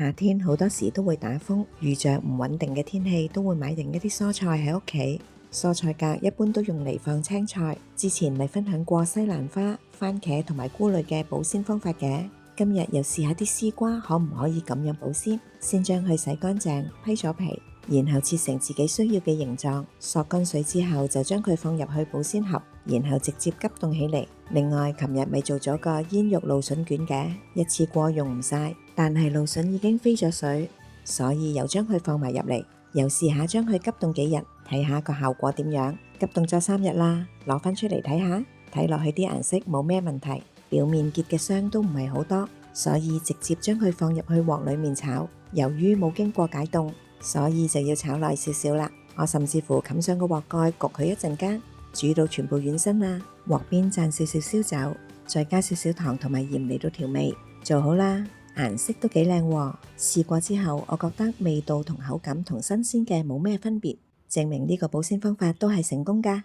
夏天好多時都會打風，遇着唔穩定嘅天氣，都會買定一啲蔬菜喺屋企。蔬菜格一般都用嚟放青菜。之前咪分享過西蘭花、番茄同埋菇類嘅保鮮方法嘅，今日又試下啲絲瓜可唔可以咁樣保鮮？先將佢洗乾淨，批咗皮，然後切成自己需要嘅形狀，索乾水之後就將佢放入去保鮮盒，然後直接急凍起嚟。另外，琴日咪做咗個煙肉蘆筍卷嘅，一次過用唔晒，但係蘆筍已經飛咗水，所以又將佢放埋入嚟，又試下將佢急凍幾日，睇下個效果點樣。急凍咗3日啦，攞返出嚟睇下，睇落去啲顏色冇咩問題，表面結嘅霜都唔係好多，所以直接將佢放入去鑊裏面炒。由於冇經過解凍，所以就要炒耐少少啦。我甚至乎冚上個鑊蓋焗佢一陣間，煮到全部軟身啦。鑊邊蘸少少燒酒，再加少少糖同埋鹽嚟到調味，做好啦。顏色都幾靚喎，試過之後我覺得味道同口感同新鮮嘅冇咩分別，證明呢個保鮮方法都係成功㗎。